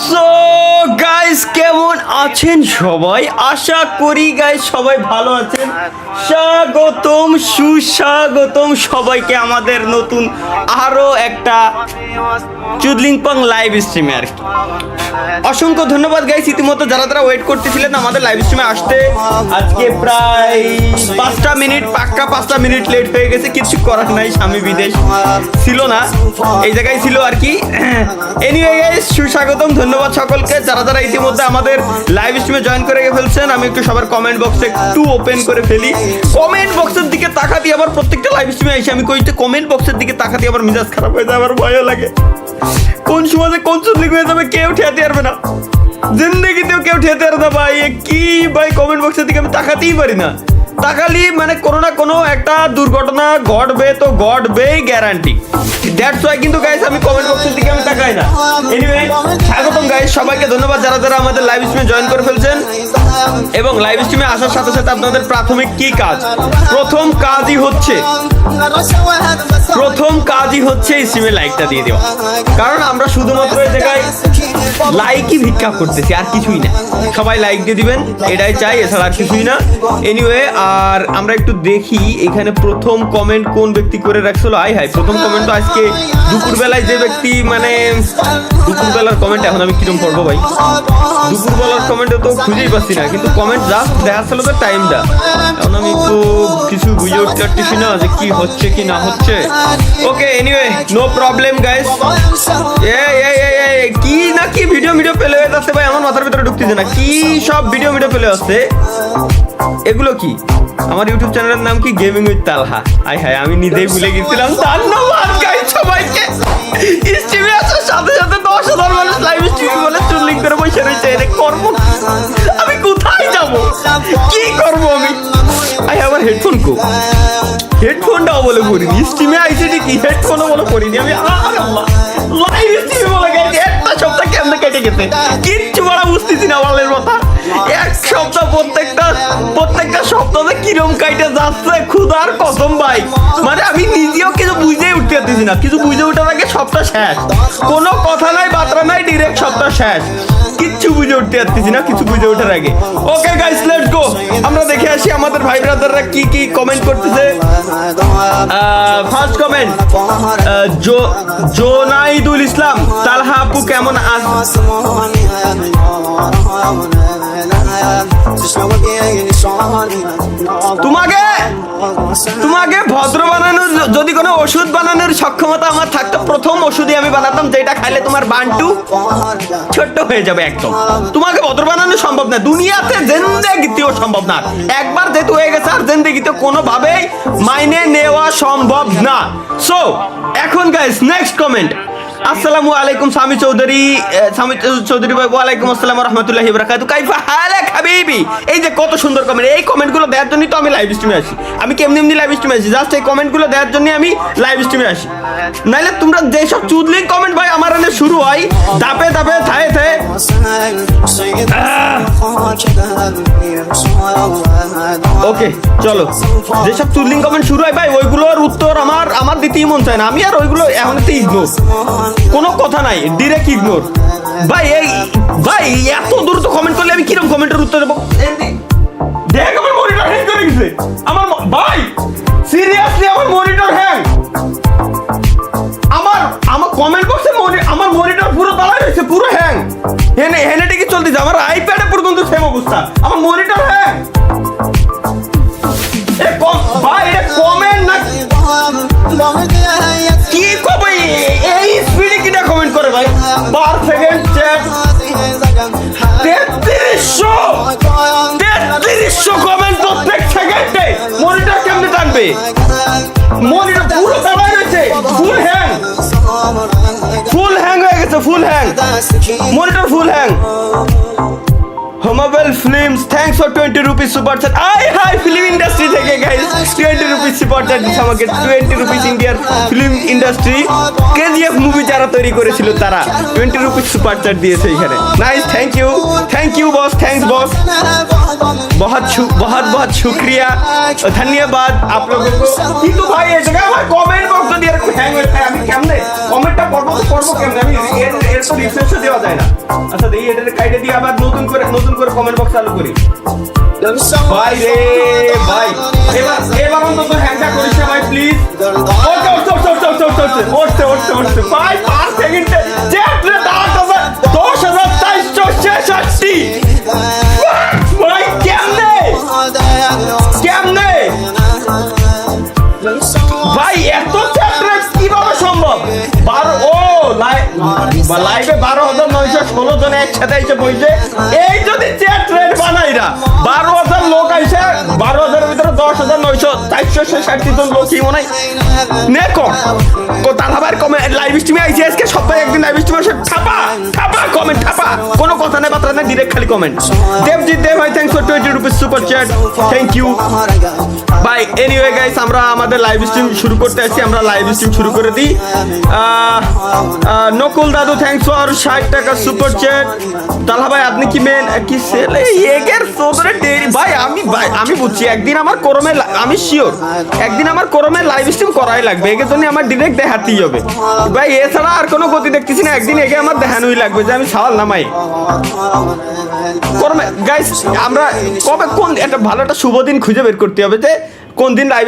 So guys কেমন আছেন সবাই? আশা করি গাইস সবাই ভালো আছেন। স্বাগতম সুস্বাগতম সবাইকে আমাদের নতুন আরো একটা চুদলিংপং লাইভ স্ট্রিমে আর কি। অসংখ্য ধন্যবাদ গাইস ইতিমধ্যে যারা ওয়েট করতেছিলেন আমাদের লাইভ স্ট্রিমে আসতে। আজকে প্রায় 5টা মিনিট পাক্কা 5টা মিনিট লেট হয়ে গেছে, কিছু করার নাই, স্বামী বিদেশ ছিল না, এই জায়গায় ছিল আর কি। এনিওয়ে গাইস সুস্বাগতম, ধন্যবাদ সকলকে যারা ইতিমধ্যে আমাদের লাইভ স্ট্রিমে জয়েন করে ফেলছেন। আমি একটু সবার কমেন্ট বক্সে একটু ওপেন করে ফেলি। কমেন্ট বক্সের দিকে তাকাতে আবার প্রত্যেকটা লাইভ স্ট্রিমে এসে আমি কইতে কমেন্ট বক্সের দিকে তাকাতে আবার মেজাজ খারাপ হয়ে যায়, আমার ভয়ও লাগে। কোন সমাজে কোন চুদলিং হয়ে যাবে কেউ ঠেয়াতে পারবে না, জিন্দগিতেও কেউ ঠেয়াতে পারবে না ভাই। কি ভাই কমেন্ট বক্সের দিকে আমি তাকাতেই পারি না, তাকালি মানে কোনো না কোনো একটা দুর্ঘটনা ঘটবে তো ঘটবেই গ্যারান্টি। দ্যাটস ওয়াই কিন্তু গাইস আমি কমেন্ট বক্সের দিকে আমি তাকাই না। এনিওয়ে স্বাগতম গাইস, সবাইকে ধন্যবাদ যারা আমাদের লাইভ স্ট্রিমে জয়েন করে ফেলছেন। এবং লাইভ স্ট্রিমে আসার সাথে সাথে আপনাদের প্রাথমিক কি কাজ? প্রথম কাজই হচ্ছে এই স্ট্রিমে লাইকটা দিয়ে দেওয়া, কারণ আমরা শুধুমাত্র এই জায়গায় লাইকই ভিক্ষা করতেছি, আর কিছুই না। সবাই লাইক দিয়ে দিবেন, এটাই চাই, এছাড়া আর কিছুই না। এনিওয়ে আর আমরা একটু দেখি এখানে প্রথম কমেন্ট কোন ব্যক্তি করে রাখছিল। হাই প্রথম কমেন্ট তো আজকে দুপুরবেলায় যে ব্যক্তি, মানে দুপুরবেলার কমেন্ট এখন আমি কিরকম পড়বো ভাই, দুপুরবেলার কমেন্টে তো খুঁজেই পাচ্ছি না, কিন্তু কমেন্ট জাস্ট দেখা ছিল তো টাইমটা। এখন আমি একটু কিছু বুঝে উঠতে পারতেছি না যে কি হচ্ছে কি না হচ্ছে। Okay anyway no problem guys. কি না কি ভিডিও পেলে হয়ে যাচ্ছে ভাই, আমার মাথার ভিতরে ঢুকতেছে না, কি সব ভিডিও পেলে আসছে। এগুলো কি? আমার ইউটিউব চ্যানেলের নাম কি? গেমিং উইথ তালহা। হায় আমি নিজেই ভুলে গেছিলাম। ধন্যবাদ গাইস সবাইকে। স্ট্রিমে আসার সাথে সাথে 10,000 মানুষ লাইভ স্ট্রিমে বলে চুদলিং করে বসে রয়েছে। এর কর্ম আমি কোথায় যাব, কি করব আমি? আমার হেডফোন কো, হেডফোনটাও বলে পড়িনি। স্ট্রিমে আইসি কি হেডফোনও বলে পড়িনি আমি। লাইভ স্ট্রিমে বলে গেছে একটা সপ্তাহ কেমনে কেটে গেছে কিচ্ছু বলা বুঝতেছি না বলের কথা। এক সপ্তাহ প্রত্যেকটা সপ্তাহে কিরম কাইটে যাচ্ছে ক্ষুধার কসম ভাই। মানে আমি নিজেও কিছু বুঝেই উঠতে পারতেছি না, কিছু বুঝে ওঠার আগে সপ্তাহ শেষ, কোনো কথা নাই বার্তা নাই, ডিরেক্ট সপ্তাহ শেষ, কিচ্ছু বুঝে উঠতে পারতেছি না কিছু বুঝে ওঠার আগে। ওকে গাইস লেটস গো, আমরা দেখে আসি আমাদের ভাই ব্রাদাররা কি কমেন্ট করতেছে। ফার্স্ট কমেন্ট জোনাইদুল ইসলাম, তালহা আপু কেমন আছেন? তোমাকে ভদ্র বানানোর যদি কোনো ওষুধ বানানোর সক্ষমতা আমার থাকতো, প্রথম ওষুধই আমি বানাতাম যেটা খাইলে তোমার বান্টু ছোট্ট হয়ে যাবে একদম। তোমাকে ভদ্র বানানো সম্ভব না, দুনিয়াতে জিন্দেগিতেও সম্ভব না। একবার যেহেতু হয়ে গেছে আর জিন্দেগিতে কোনোভাবেই মাইনে নেওয়া সম্ভব না। সো এখন গাইস নেক্সট কমেন্ট। আসসালামু আলাইকুম সামি চৌধুরী ভাই। ওয়ালাইকুম আসসালাম ওয়া রাহমাতুল্লাহি ওয়া বারাকাতুহু। কাইফা হালাক হাবিবি? এই যে কত সুন্দর কমেন্ট, এই কমেন্টগুলো দেওয়ার জন্যই তো আমি লাইভ স্ট্রিমে আসি। আমি এমনি লাইভ স্ট্রিমে আসি, জাস্ট এই কমেন্টগুলো দেওয়ার জন্যই আমি লাইভ স্ট্রিমে আসি। নাইলে তোমরা যেসব চুদলিং কমেন্ট ভাই আমার এনে শুরু হয় ধাপে থায়ে ওকে চলো, যেসব চুদলিং কমেন্ট শুরু হয় ভাই ওইগুলোর উত্তর আমার দিতেই মন চায় না। আমি আর ওইগুলো এখন ইগনোর, কোনো কথা নাই, ডিরেক্ট ইগনোর ভাই। ভাই এত দূর তো কমেন্ট করলে আমি কিরকম কমেন্টের উত্তর দেবো? দেখ আমার মনিটর হ্যাং করে গেছে আমার ভাই, সিরিয়াসলি আমার মনিটর হ্যাং। আমার কমেন্ট বক্সে আমার মনিটর পুরো দাঁড়ায় রয়েছে, পুরো হ্যাং। হেনে কি চলতেছে, আমার আইপ্যাডে পর্যন্ত সেম অবস্থা, আমার মনিটর হ্যাং। ভাই এটা কমেন্ট না কি কবে এই স্পিডে কিনা কমেন্ট করে ভাই? পার সেকেন্ড চ্যাট 3300 কমেন্ট প্রত্যেক সেকেন্ডে। মনিটর কেমনে টানবে? মনিটর পুরো দাঁড়ায় রয়েছে, ফুল হ্যাং হয়ে গেছে, full hang, monitor full hang. হোমাবেল films thanks for 20 rupees super chat. Hi film industry থেকে গাইস 20 রুপিস সুপার চ্যাট দিচ্ছে আমাকে। 20 রুপিস ইন্ডিয়ার ফিল্ম ইন্ডাস্ট্রি কেজিএফ মুভি যারা তৈরি করেছিল তারা 20 রুপিস সুপার চ্যাট দিয়েছে এখানে। Nice, thank you boss, thanks boss, बहुत शुक्रिया, धन्यवाद आप लोगों को। কিন্তু ভাই এই জায়গায় আমার কমেন্ট বক্স দিয়ে একটু হ্যাং হয়ে যায়, আমি কেমনে কমেন্টটা পড়বো কেমনে? আমি এর তো রিফ্রেশও দেওয়া যায় না। আচ্ছা এই এটা কাইটে দিয়ে আবার নতুন করে কমেন্ট বক্স চালু করি ভাই রে ভাই এবার অন্তত হ্যাংটা করিস না ভাই প্লিজ ওঠতে ভাই 5 সেকেন্ডে চ্যাটে 10,466 ভাই কেমনে ভাই এত চ্যাটে কিভাবে সম্ভব 12 12,916 জন একসাথে এসে বইছে এই যদি চ্যাট রেট বানাইরা 12,000 লোক আইছে 12,000 এর ভিতরে 10,966 জন লোক কি মনে হয় নেকো তালাবার কমেন্ট লাইভ স্ট্রিমে আইছে আজকে সপ্তাহে একদিন লাইভ স্ট্রিমে এসে ছাপা কমেন্ট ছাপা কোনো কথা নেই বার্তা নেই ডাইরেক্ট খালি কমেন্ট দেবজিৎ দেব ভাই thanks for 20 rupees super chat thank you ভাই এনিওয়ে গাইস আমরা আমাদের লাইভ স্ট্রিম শুরু করতে আসছি আমরা লাইভ স্ট্রিম শুরু করে দিই নকুল দাদু থ্যাঙ্কস ফর 60 টাকা সুপার চ্যাট তালা ভাই আপনি কি মেন কি ছেলে এগের সোদরে দেরি ভাই আমি বুঝছি একদিন আমার করমে আমি শিওর একদিন আমার করমে লাইভ স্ট্রিম করাই লাগবে এর জন্য আমার ডাইরেক্ট দেখাতেই হবে ভাই এছাড়া আর কোনো গতি দেখতেছি না একদিন এগে আমার দেখানোই লাগবে যে আমি সাওয়াল নামাই করমে গাইস আমরা কবে কোন একটা ভালো একটা শুভ দিন খুঁজে বের করতে হবে যে কোন দিন লাইভ